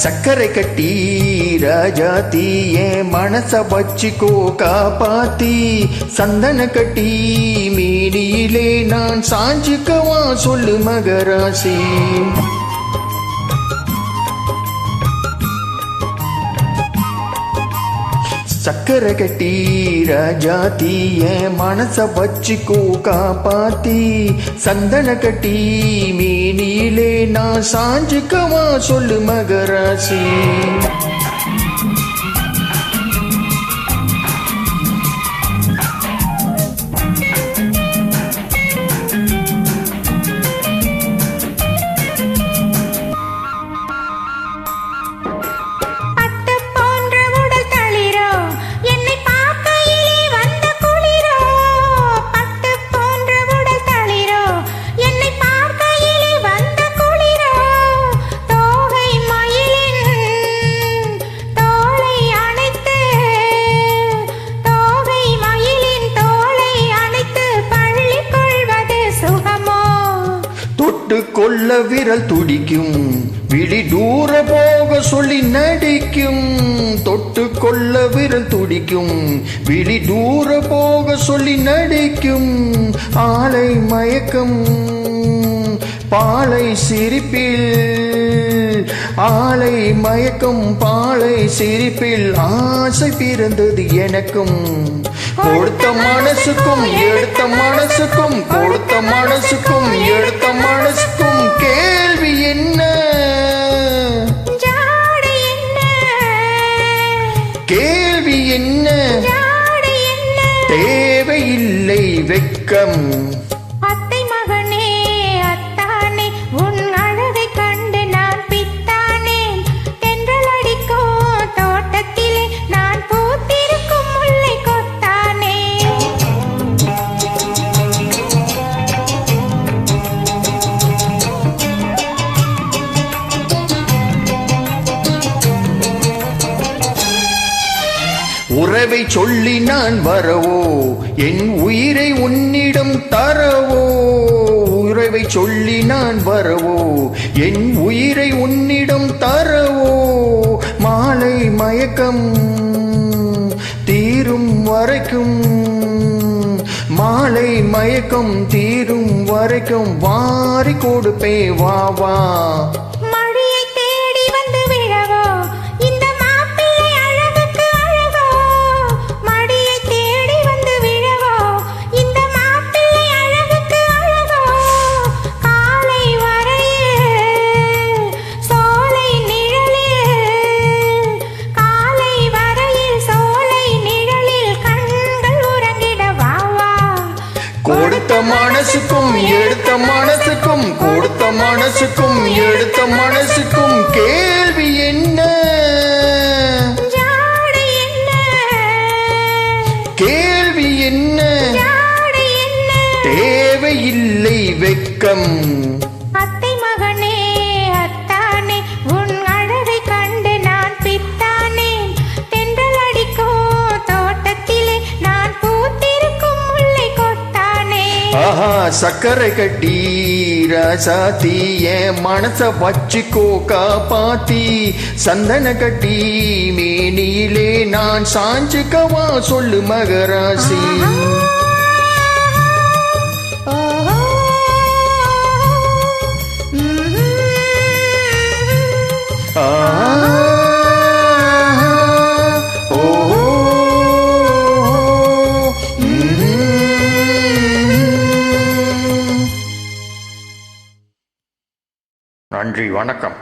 சக்கரை கட்டி ராஜாத்தி என் மனச வச்சுக்கோ காப்பாத்தி சந்தன கட்டி மீனியிலே நான் சாஞ்சுக்கவா சொல்லு மகராசி. சக்கரை கட்டி ராஜாத்தி என் மனச வச்சுக்கோ காப்பாத்தி சந்தன கட்டி மீனியிலே நான் சாஞ்சுக்கவா சொல்லு மகராசி. கொல்ல விரல் துடிக்கும் விழி தூர போக சொல்லி நடிக்கும். தொட்டு கொல்ல விரல் துடிக்கும் விழி தூர போக சொல்லி நடிக்கும். ஆலை மயக்கம் பாலை சிரிப்பில் ஆலை மயக்கம் பாலை சிரிப்பில் ஆசை பிறந்தது எனக்கும். கொடுத்த மனசுக்கும் எடுத்த மனசுக்கும் கொடுத்த மனசுக்கும் எடுத்த மனசுக்கும் கேள்வி என்ன கேள்வி என்ன தேவையில்லை வெட்கம். உறவை சொல்லி நான் வரவோ என் உயிரை உன்னிடம் தரவோ. உறவை சொல்லி நான் வரவோ என் உயிரை உன்னிடம் தரவோ. மாலை மயக்கம் தீரும் வரைக்கும் மாலை மயக்கம் தீரும் வரைக்கும் வாரி கொடுப்பே வா வா. கொடுத்த மனசுக்கும் எடுத்த மனசுக்கும் கொடுத்த மனசுக்கும் எடுத்த மனசுக்கும் கேள்வி என்ன கேள்வி என்ன தேவையில்லை வெட்கம். சக்கரை கட்டி ராசாத்தி என் மனச வச்சுக்கோ காப்பாத்தி சந்தன கட்டி மேனியிலே நான் சாஞ்சுக்கவா சொல்லு மகராசி. நன்றி, வணக்கம்.